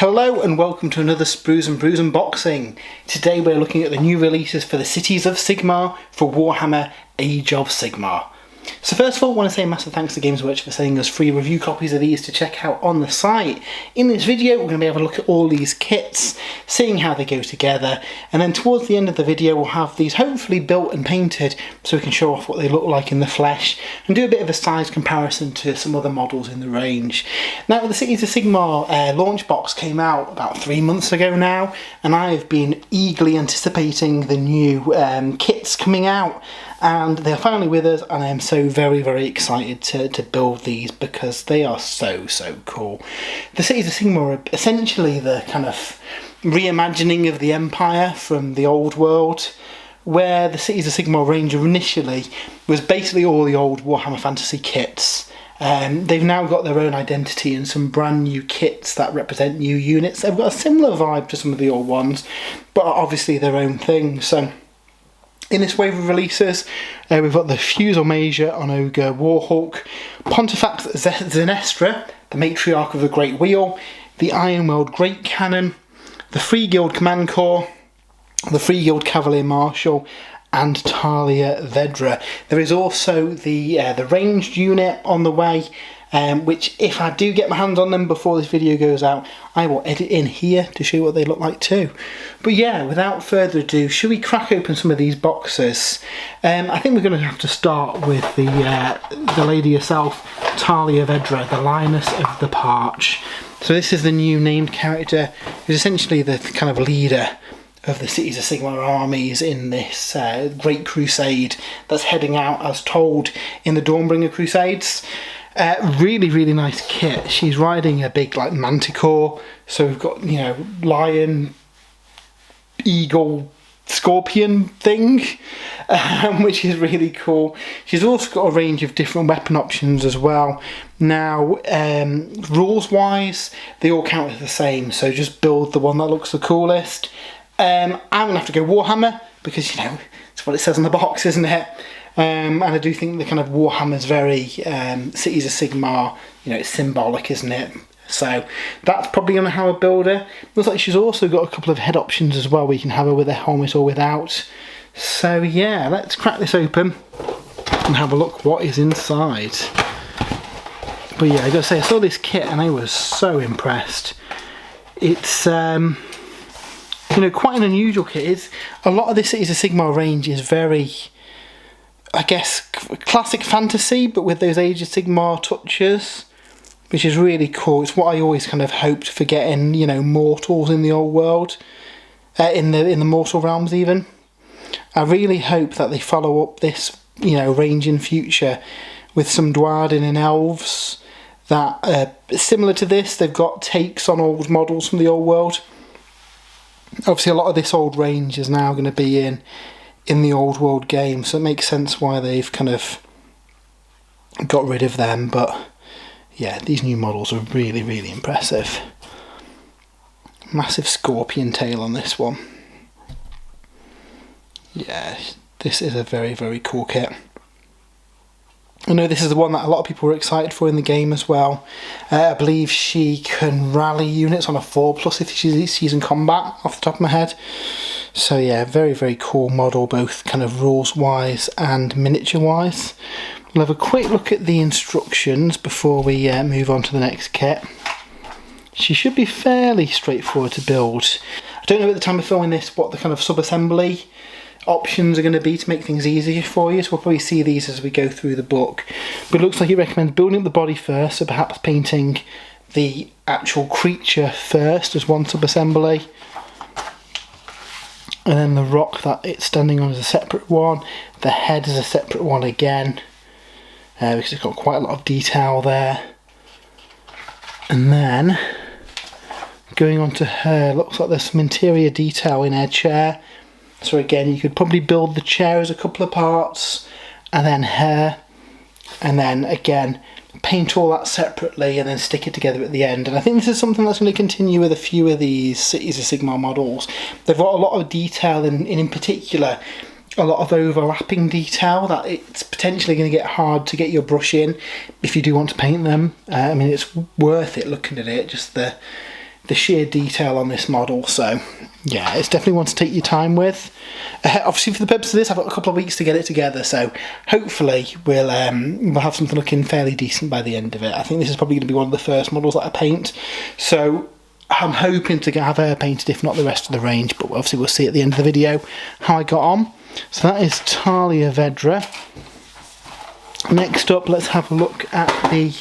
Hello and welcome to another Sprues and Brews unboxing. Today we're looking at the new releases for the Cities of Sigmar for Warhammer Age of Sigmar. So first of all, I want to say a massive thanks to Games Workshop for sending us free review copies of these to check out on the site. In this video we're going to be able to look at all these kits, seeing how they go together, and then towards the end of the video we'll have these hopefully built and painted so we can show off what they look like in the flesh and do a bit of a size comparison to some other models in the range. Now the Cities of Sigmar launch box came out about 3 months ago now, and I've been eagerly anticipating the new kits coming out. And they're finally with us, and I am so very excited to build these because they are so cool. The Cities of Sigmar are essentially the kind of reimagining of the Empire from the old world, where the Cities of Sigmar range initially was basically all the old Warhammer Fantasy kits. They've now got their own identity and some brand new kits that represent new units. They've got a similar vibe to some of the old ones, but are obviously their own thing. So in this wave of releases, we've got the Fusel Major on Ogor Warhulk, Pontifex Zenestra, the Matriarch of the Great Wheel, the Ironweld Great Cannon, the Freeguild Command Corps, the Freeguild Cavalier-Marshal, and Tahlia Vedra. There is also the ranged unit on the way, which if I do get my hands on them before this video goes out, I will edit in here to show you what they look like too. But yeah, without further ado, should we crack open some of these boxes? I think we're going to have to start with the lady herself, Tahlia Vedra, the Lioness of the Parch. So this is the new named character, who's essentially the kind of leader of the Cities of Sigmar armies in this great crusade that's heading out as told in the Dawnbringer Crusades. Really nice kit. She's riding a big like manticore, so we've got, you know, lion, eagle, scorpion thing, which is really cool. She's also got a range of different weapon options as well. Now rules wise they all count as the same, so just build the one that looks the coolest. I'm gonna have to go Warhammer because, you know, it's what it says on the box, isn't it? And I do think the kind of Warhammer's very Cities of Sigmar, you know, it's symbolic, isn't it? So that's probably going to have a builder. Looks like she's also got a couple of head options as well. We can have her with a helmet or without. So yeah, let's crack this open and have a look what is inside. But yeah, I gotta say, I saw this kit and I was so impressed. It's you know, quite an unusual kit. A lot of the Cities of Sigmar range is very, I guess, classic fantasy, but with those Age of Sigmar touches, which is really cool. It's what I always kind of hoped for getting, you know, mortals in the old world, in the mortal realms even. I really hope that they follow up this, you know, range in future with some Dwarden and elves that are similar to this. They've got takes on old models from the old world. Obviously a lot of this old range is now going to be in the old world game, so it makes sense why they've kind of got rid of them. But yeah, these new models are really impressive. Massive scorpion tail on this one. Yeah, this is a very cool kit. I know this is the one that a lot of people were excited for in the game as well. I believe she can rally units on a 4+ if she's in combat, off the top of my head. So yeah, very cool model, both kind of rules wise and miniature wise. We'll have a quick look at the instructions before we move on to the next kit. She should be fairly straightforward to build. I don't know at the time of filming this what the kind of sub-assembly options are going to be to make things easier for you, so we'll probably see these as we go through the book. But it looks like it recommends building up the body first, so perhaps painting the actual creature first as one sub-assembly, and then the rock that it's standing on is a separate one, the head is a separate one again, because it's got quite a lot of detail there. And then going on to her, looks like there's some interior detail in her chair. So again, you could probably build the chair as a couple of parts, and then her, and then again paint all that separately and then stick it together at the end. And I think this is something that's going to continue with a few of these Cities of Sigmar models. They've got a lot of detail, and in particular a lot of overlapping detail that it's potentially going to get hard to get your brush in if you do want to paint them. I mean, it's worth it looking at it, just the the sheer detail on this model. So yeah, it's definitely one to take your time with. Obviously for the purpose of this, I've got a couple of weeks to get it together, so hopefully we'll have something looking fairly decent by the end of it. I think this is probably going to be one of the first models that I paint, so I'm hoping to have her painted, if not the rest of the range, but obviously we'll see at the end of the video how I got on. So that is Tahlia Vedra. Next up, let's have a look at the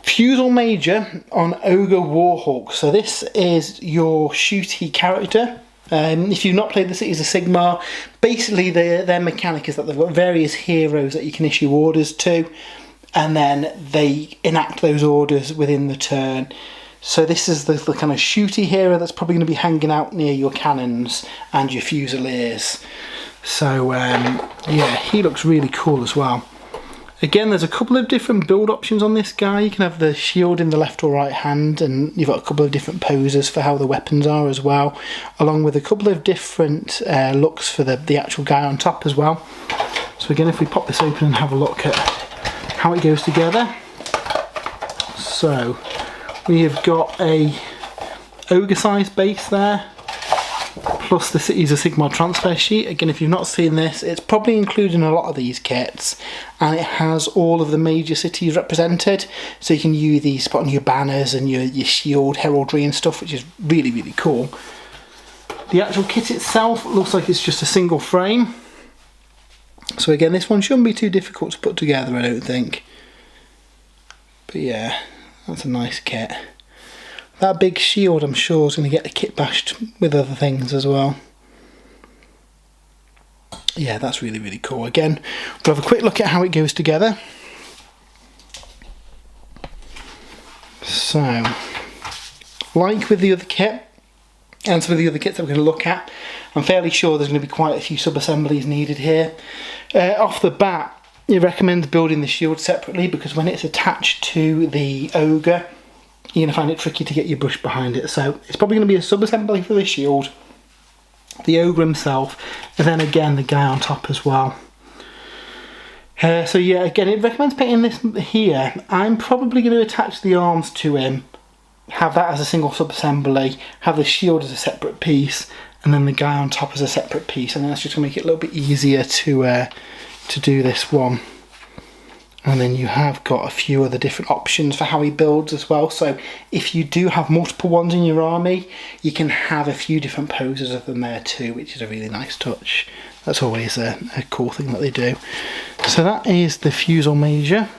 Fusil Major on Ogor Warhulk. So this is your shooty character. If you've not played the Cities of Sigmar, basically their mechanic is that they've got various heroes that you can issue orders to, and then they enact those orders within the turn. So this is the kind of shooty hero that's probably going to be hanging out near your cannons and your Fusiliers. So yeah, he looks really cool as well. Again, there's a couple of different build options on this guy. You can have the shield in the left or right hand, and you've got a couple of different poses for how the weapons are as well, along with a couple of different looks for the actual guy on top as well. So again, if we pop this open and have a look at how it goes together. So we have got a ogre size base there, plus the Cities of Sigmar transfer sheet. Again, if you've not seen this, it's probably included in a lot of these kits, and it has all of the major cities represented, so you can use these to put on your banners and your shield heraldry and stuff, which is really, really cool. The actual kit itself looks like it's just a single frame, so again, this one shouldn't be too difficult to put together, I don't think. But yeah, that's a nice kit. That big shield, I'm sure, is going to get the kit bashed with other things as well. Yeah, that's really, really cool. Again, we'll have a quick look at how it goes together. So, like with the other kit, and some of the other kits that we're going to look at, I'm fairly sure there's going to be quite a few sub-assemblies needed here. Off the bat, it recommends building the shield separately, because when it's attached to the ogre, you're going to find it tricky to get your brush behind it. So it's probably going to be a sub-assembly for the shield, the ogre himself, and then again the guy on top as well. So yeah, again, it recommends painting this here. I'm probably going to attach the arms to him, have that as a single sub-assembly, have the shield as a separate piece, and then the guy on top as a separate piece, and that's just going to make it a little bit easier to do this one. And then you have got a few other different options for how he builds as well. So if you do have multiple ones in your army, you can have a few different poses of them there too, which is a really nice touch. That's always a cool thing that they do. So that is the Fusel Major.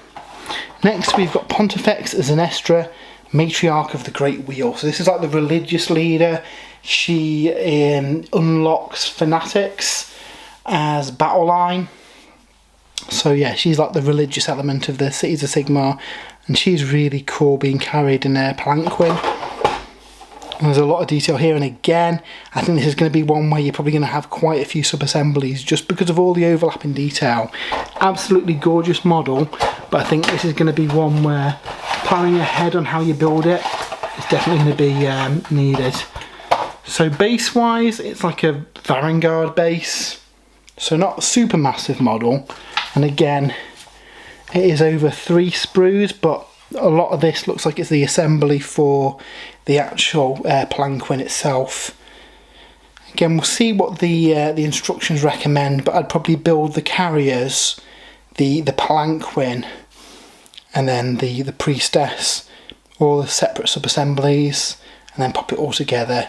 Next we've got Pontifex Zenestra, Matriarch of the Great Wheel. So this is like the religious leader. She unlocks fanatics as battle line. So yeah, she's like the religious element of the Cities of Sigmar, and she's really cool being carried in a palanquin. And there's a lot of detail here, and again, I think this is going to be one where you're probably going to have quite a few sub-assemblies just because of all the overlapping detail. Absolutely gorgeous model, but I think this is going to be one where planning ahead on how you build it is definitely going to be needed. So base-wise, it's like a Vanguard base, so not a super massive model. And again, it is over 3 sprues, but a lot of this looks like it's the assembly for the actual palanquin itself. Again, we'll see what the instructions recommend, but I'd probably build the carriers, the palanquin, and then the priestess, all the separate sub-assemblies, and then pop it all together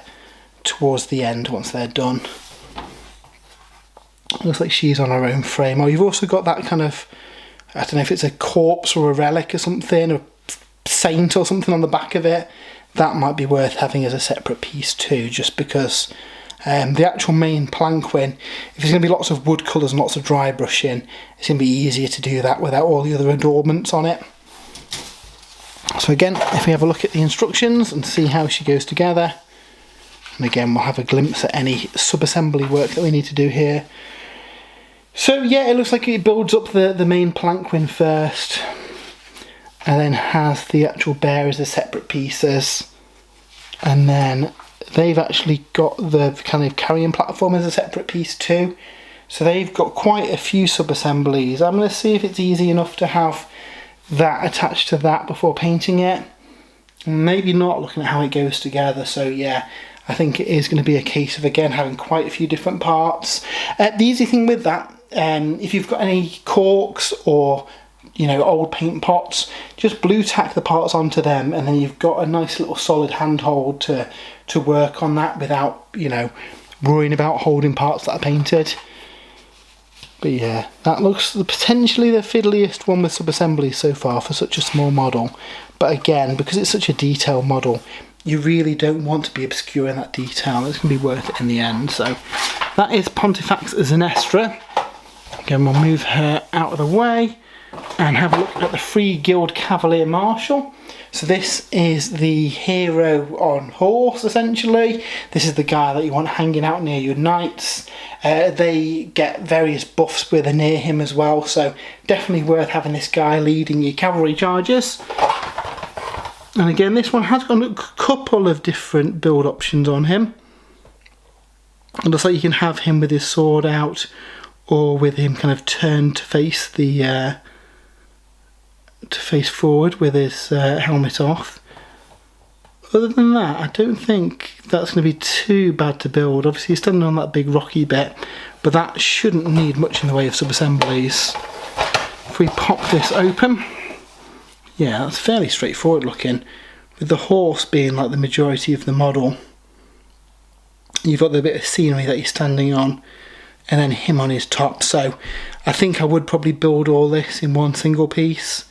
towards the end once they're done. Looks like she's on her own frame. Oh, you've also got that kind of, I don't know if it's a corpse or a relic or something, or a saint or something on the back of it. That might be worth having as a separate piece too, just because the actual main palanquin, if there's going to be lots of wood colours and lots of dry brushing, it's going to be easier to do that without all the other adornments on it. So again, if we have a look at the instructions and see how she goes together, and again we'll have a glimpse at any sub-assembly work that we need to do here. So yeah, it looks like it builds up the main palanquin first, and then has the actual bearers as separate pieces, and then they've actually got the kind of carrying platform as a separate piece too. So they've got quite a few sub-assemblies. I'm going to see if it's easy enough to have that attached to that before painting it. Maybe not, looking at how it goes together. So yeah, I think it is going to be a case of, again, having quite a few different parts. The easy thing with that, if you've got any corks or, you know, old paint pots, just blue tack the parts onto them, and then you've got a nice little solid handhold to work on that without, you know, worrying about holding parts that are painted. But yeah, that looks potentially the fiddliest one with sub-assemblies so far for such a small model. But again, because it's such a detailed model, you really don't want to be obscuring that detail. It's going to be worth it in the end. So that is Pontifex Zenestra. Again, we'll move her out of the way and have a look at the Freeguild Cavalier-Marshal. So this is the hero on horse, essentially. This is the guy that you want hanging out near your knights. They get various buffs when they're near him as well, so definitely worth having this guy leading your cavalry charges. And again, this one has got a couple of different build options on him. It looks like you can have him with his sword out, or with him kind of turned to face the to face forward with his helmet off. Other than that, I don't think that's going to be too bad to build. Obviously he's standing on that big rocky bit, but that shouldn't need much in the way of sub-assemblies. If we pop this open, yeah, that's fairly straightforward looking, with the horse being like the majority of the model. You've got the bit of scenery that he's standing on, and then him on his top. So I think I would probably build all this in one single piece.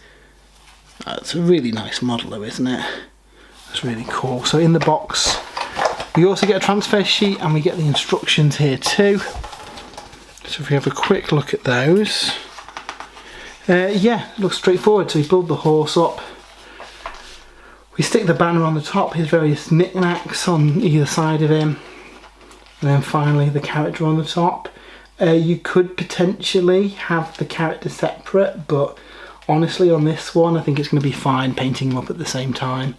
It's a really nice model though, isn't it? It's really cool. So in the box we also get a transfer sheet, and we get the instructions here too. So if we have a quick look at those, yeah, it looks straightforward. So we build the horse up, we stick the banner on the top, his various knickknacks on either side of him, and then finally the character on the top. You could potentially have the character separate, but honestly on this one I think it's going to be fine painting them up at the same time.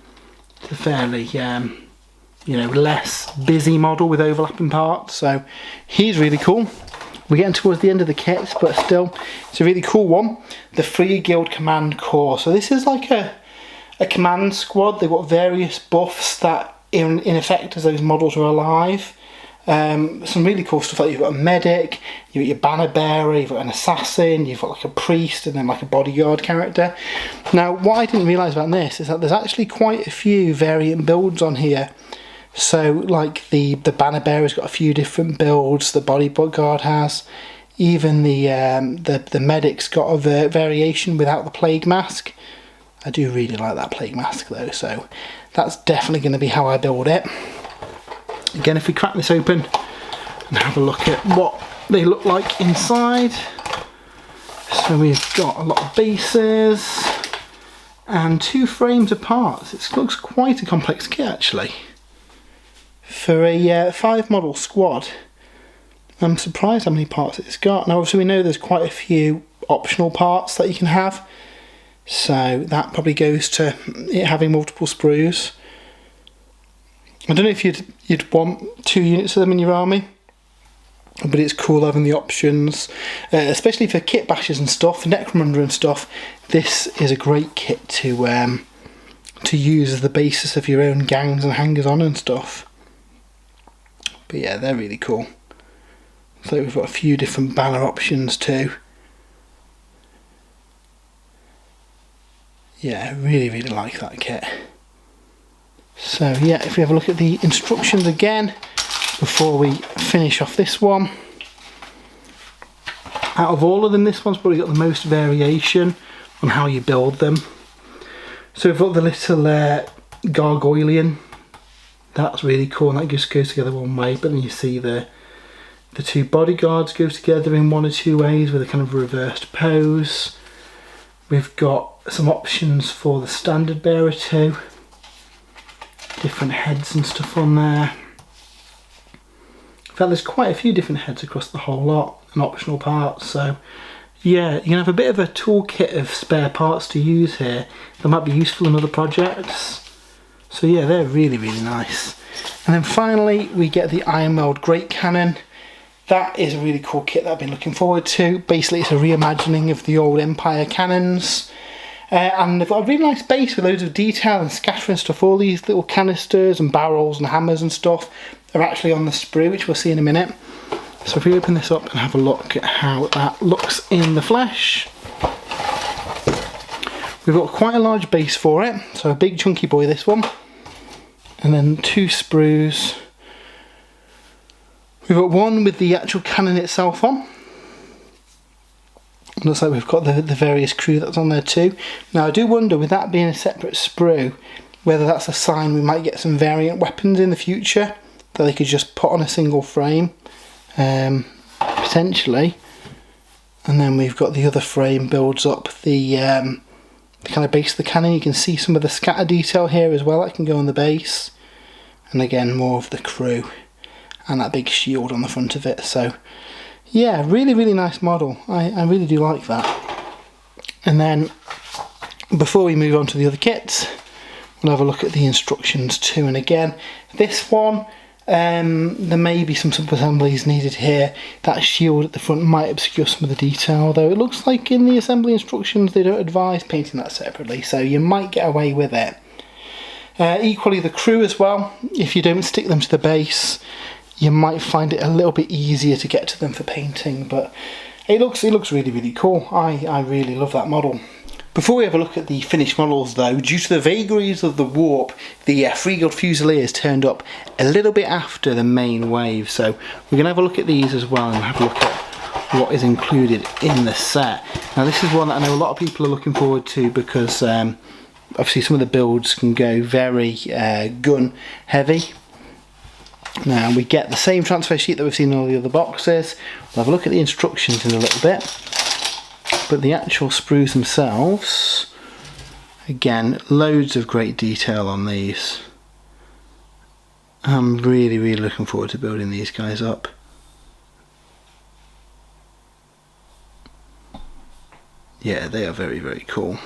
It's a fairly you know, less busy model with overlapping parts, so he's really cool. We're getting towards the end of the kit, but still it's a really cool one. The Freeguild Command Corps. So this is like a command squad. They've got various buffs that in effect as those models are alive. Some really cool stuff, like you've got a medic, you've got your banner bearer, you've got an assassin, you've got like a priest, and then like a bodyguard character. Now what I didn't realise about this is that there's actually quite a few variant builds on here. So like the banner bearer's got a few different builds, the bodyguard has, even the medic's got a variation without the plague mask. I do really like that plague mask though, so that's definitely going to be how I build it. Again, if we crack this open and have a look at what they look like inside. So we've got a lot of bases and 2 frames of parts. It looks quite a complex kit actually. For a 5 model squad, I'm surprised how many parts it's got. Now obviously we know there's quite a few optional parts that you can have, so that probably goes to it having multiple sprues. I don't know if you'd want 2 units of them in your army, but it's cool having the options, especially for kit bashes and stuff, necromunda and stuff. This is a great kit to use as the basis of your own gangs and hangers on and stuff. But yeah, they're really cool. So we've got a few different banner options too. Yeah, really like that kit. So yeah, if we have a look at the instructions again before we finish off this one. Out of all of them, this one's probably got the most variation on how you build them. So we've got the little gargoylian. That's really cool, and that just goes together one way, but then you see the 2 bodyguards go together in 1 or 2 ways with a kind of reversed pose. We've got some options for the standard bearer too. Different heads and stuff on there. In fact, there's quite a few different heads across the whole lot and optional parts, so yeah, you can have a bit of a toolkit of spare parts to use here that might be useful in other projects. So yeah, they're really nice. And then finally we get the Ironweld Great Cannon. That is a really cool kit that I've been looking forward to. Basically it's a reimagining of the old Empire cannons. And they've got a really nice base with loads of detail and scattering stuff. All these little canisters and barrels and hammers and stuff are actually on the sprue, which we'll see in a minute. So if we open this up and have a look at how that looks in the flesh. We've got quite a large base for it, so a big chunky boy this one. And then 2 sprues. We've got one with the actual cannon itself on. Looks like we've got the various crew that's on there too. Now I do wonder, with that being a separate sprue, whether that's a sign we might get some variant weapons in the future that they could just put on a single frame, potentially. And then we've got the other frame builds up the kind of base of the cannon. You can see some of the scatter detail here as well that can go on the base. And again, more of the crew and that big shield on the front of it. So yeah, really, really nice model. I really do like that. And then before we move on to the other kits, we'll have a look at the instructions too. And again, this one, there may be some sub-assemblies needed here. That shield at the front might obscure some of the detail, though it looks like in the assembly instructions they don't advise painting that separately, so you might get away with it. Equally the crew as well, if you don't stick them to the base, you might find it a little bit easier to get to them for painting, but it looks really, really cool. I really love that model. Before we have a look at the finished models though, due to the vagaries of the warp, the Freeguild Fusiliers turned up a little bit after the main wave, so we're going to have a look at these as well and have a look at what is included in the set. Now this is one that I know a lot of people are looking forward to because obviously some of the builds can go very gun heavy. Now we get the same transfer sheet that we've seen in all the other boxes. We'll have a look at the instructions in a little bit. But the actual sprues themselves, again, loads of great detail on these. I'm really, really looking forward to building these guys up. Yeah, they are very, very cool.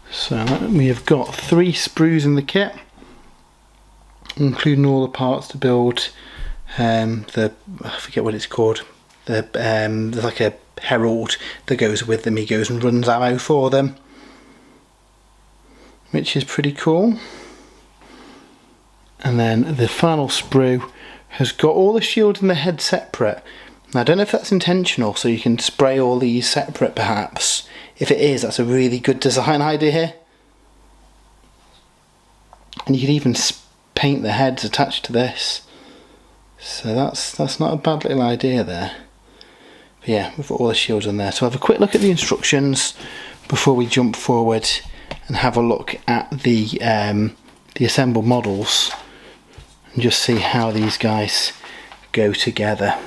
So we have got 3 sprues in the kit, including all the parts to build I forget what it's called. There's like a herald that goes with them. He goes and runs ammo for them, which is pretty cool. And then the final sprue has got all the shields and the head separate. Now I don't know if that's intentional, so you can spray all these separate perhaps. If it is, that's a really good design idea here. And you could even paint the heads attached to this. So that's not a bad little idea there. But yeah, we've got all the shields on there. So have a quick look at the instructions before we jump forward and have a look at the assembled models and just see how these guys go together.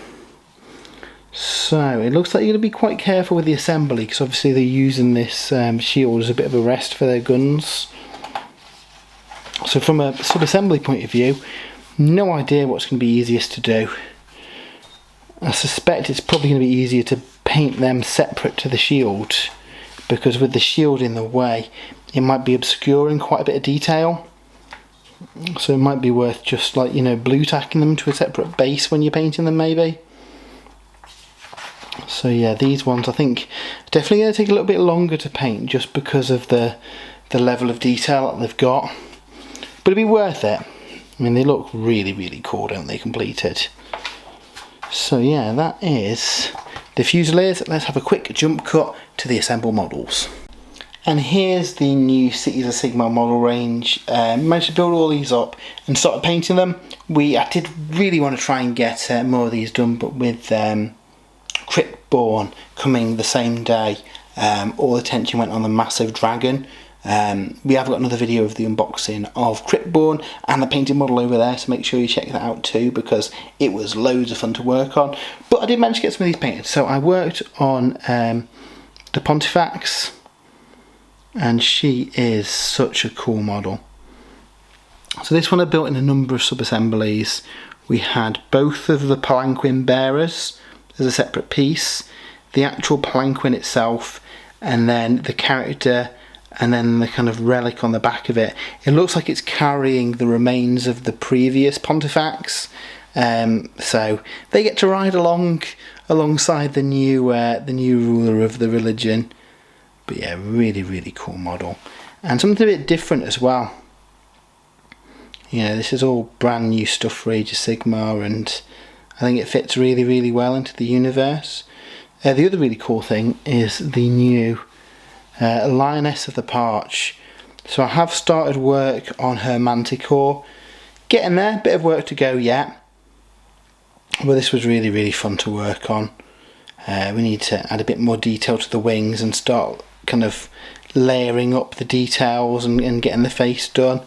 So it looks like you're going to be quite careful with the assembly because obviously they're using this shield as a bit of a rest for their guns. So from a sub-assembly point of view, no idea what's going to be easiest to do. I suspect it's probably going to be easier to paint them separate to the shield, because with the shield in the way it might be obscuring quite a bit of detail. So it might be worth just, like, you know, blue tacking them to a separate base when you're painting them maybe. So yeah, these ones I think definitely going to take a little bit longer to paint just because of the level of detail that they've got. But it'd be worth it. I mean, they look really, really cool, don't they, completed? So yeah, that is the Fusiliers. Let's have a quick jump cut to the assembled models. And here's the new Cities of Sigmar model range. Managed to build all these up and started painting them. I did really want to try and get more of these done, but with Cryptborn coming the same day, all attention went on the massive dragon. We have got another video of the unboxing of Cryptborn and the painted model over there, so make sure you check that out too, because it was loads of fun to work on. But I did manage to get some of these painted. So I worked on the Pontifex, and she is such a cool model. So this one I built in a number of sub-assemblies. We had both of the palanquin bearers as a separate piece, the actual palanquin itself, and then the character, and then the kind of relic on the back of it. It looks like it's carrying the remains of the previous Pontifex. So they get to ride alongside the new ruler of the religion. But yeah, really cool model. And something a bit different as well. This is all brand new stuff for Age of Sigmar, and I think it fits really well into the universe. The other really cool thing is the new Lioness of the Parch. So I have started work on her Manticore. Getting there, bit of work to go yet. But this was really fun to work on. We need to add a bit more detail to the wings and start kind of layering up the details and getting the face done.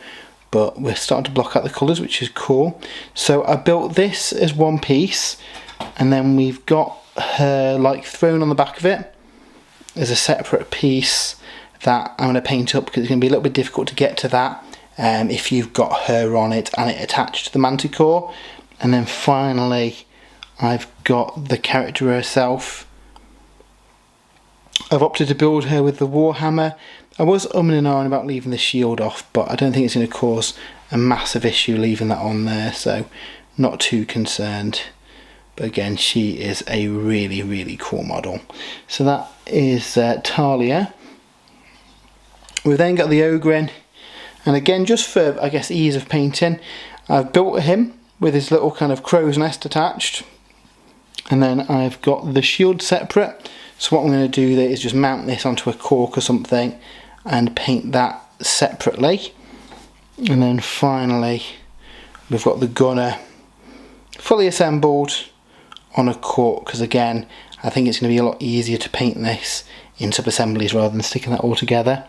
But we're starting to block out the colours, which is cool. So I built this as one piece, and then we've got her like thrown on the back of it as a separate piece that I'm going to paint up, because it's going to be a little bit difficult to get to that if you've got her on it and it attached to the Manticore. And then finally I've got the character herself. I've opted to build her with the Warhammer. I was umming and ahhing about leaving the shield off, but I don't think it's going to cause a massive issue leaving that on there, so not too concerned. But again, she is a really cool model. So that is Tahlia. We've then got the Ogre in, and again, just for I guess ease of painting, I've built him with his little kind of crow's nest attached, and then I've got the shield separate. So what I'm going to do there is just mount this onto a cork or something and paint that separately. And then finally we've got the gunner fully assembled on a cork, because again I think it's going to be a lot easier to paint this in sub-assemblies rather than sticking that all together.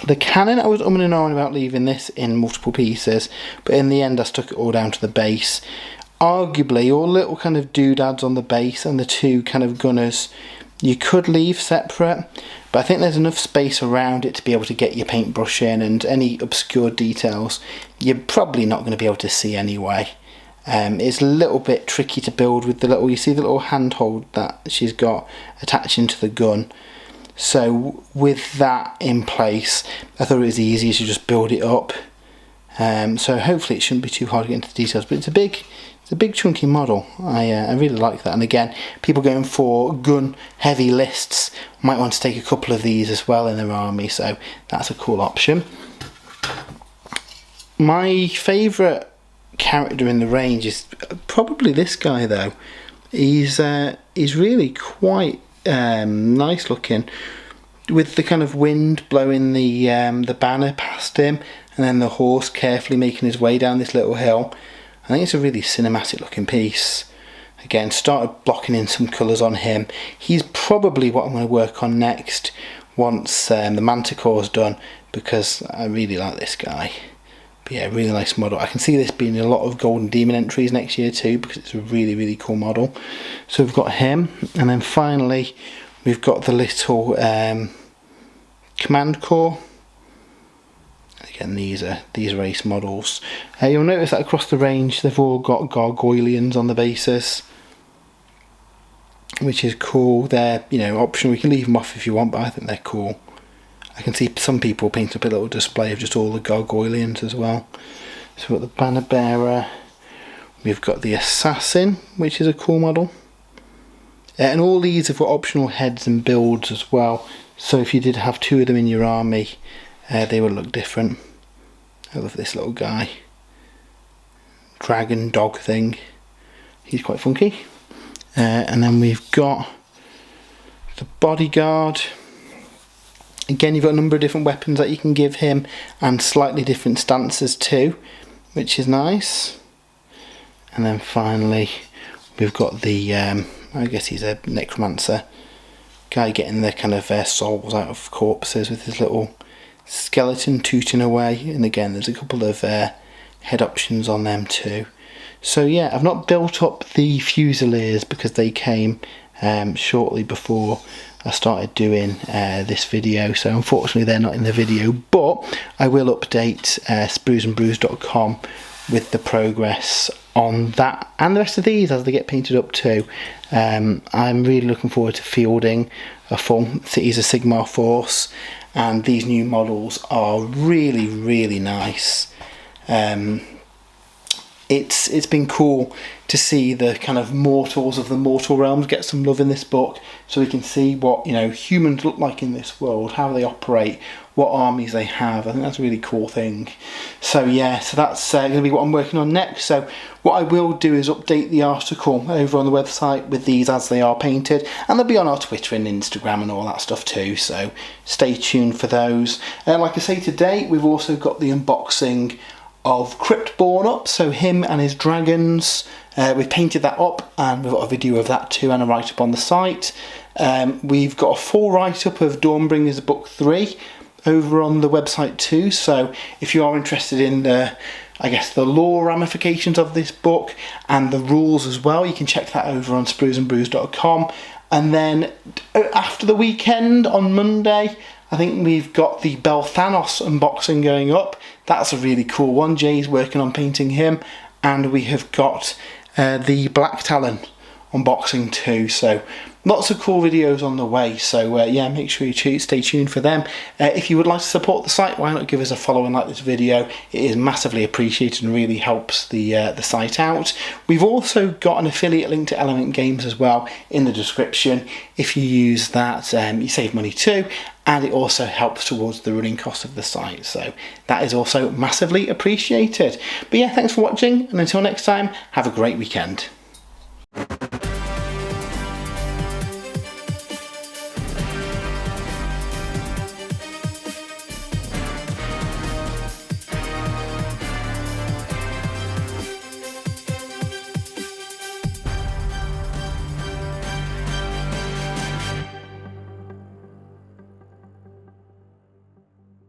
The cannon, I was umming and ahhing about leaving this in multiple pieces, but in the end I stuck it all down to the base. Arguably, all little kind of doodads on the base and the two kind of gunners you could leave separate, but I think there's enough space around it to be able to get your paintbrush in, and any obscure details you're probably not going to be able to see anyway. It's a little bit tricky to build with the little, you see the little handhold that she's got attaching to the gun. So with that in place, I thought it was easier to just build it up. So hopefully it shouldn't be too hard to get into the details, but it's a big chunky model. I really like that. And again, people going for gun heavy lists might want to take a couple of these as well in their army, so that's a cool option. My favourite character in the range is probably this guy though. He's really quite nice looking, with the kind of wind blowing the banner past him, and then the horse carefully making his way down this little hill. I think it's a really cinematic looking piece. Again, started blocking in some colours on him. He's probably what I'm going to work on next once the Manticore's done, because I really like this guy. But yeah, really nice model. I can see this being a lot of Golden Demon entries next year too, because it's a really cool model. So we've got him, and then finally we've got the little Command Corps. Again, these are ace models. You'll notice that across the range they've all got gargoylians on the basis, which is cool. They're optional. We can leave them off if you want, but I think they're cool. I can see some people paint up a little display of just all the gargoylians as well. So we've got the banner bearer, we've got the assassin, which is a cool model, and all these have got optional heads and builds as well, so if you did have two of them in your army, they would look different. I love this little guy, dragon dog thing, he's quite funky. And then we've got the bodyguard. Again, you've got a number of different weapons that you can give him, and slightly different stances too, which is nice. And then finally we've got the I guess he's a necromancer guy, getting the kind of souls out of corpses with his little skeleton tooting away. And again, there's a couple of head options on them too. So yeah, I've not built up the Fusiliers because they came shortly before I started doing this video, so unfortunately they're not in the video, but I will update spruesandbrews.com with the progress on that and the rest of these as they get painted up too. I'm really looking forward to fielding a full Cities of Sigmar force, and these new models are really nice. it's been cool to see the kind of mortals of the mortal realms get some love in this book, so we can see what, you know, humans look like in this world, how they operate, what armies they have. I think that's a really cool thing. So yeah, so that's going to be what I'm working on next. So what I will do is update the article over on the website with these as they are painted, and they'll be on our Twitter and Instagram and all that stuff too, so stay tuned for those. Like I say, today we've also got the unboxing of Cryptborn up, so him and his dragons. We've painted that up and we've got a video of that too and a write-up on the site. We've got a full write-up of Dawnbringers Book 3 over on the website too, so if you are interested in the, I guess, the lore ramifications of this book and the rules as well, you can check that over on spruesandbrews.com. And then after the weekend, on Monday, I think we've got the Belthanos unboxing going up. That's a really cool one. Jay's working on painting him. And we have got the Black Talon unboxing too. So lots of cool videos on the way. So yeah, make sure you stay tuned for them. If you would like to support the site, why not give us a follow and like this video? It is massively appreciated and really helps the site out. We've also got an affiliate link to Element Games as well in the description. If you use that, you save money too, and it also helps towards the running cost of the site. So that is also massively appreciated. But yeah, thanks for watching, and until next time, have a great weekend.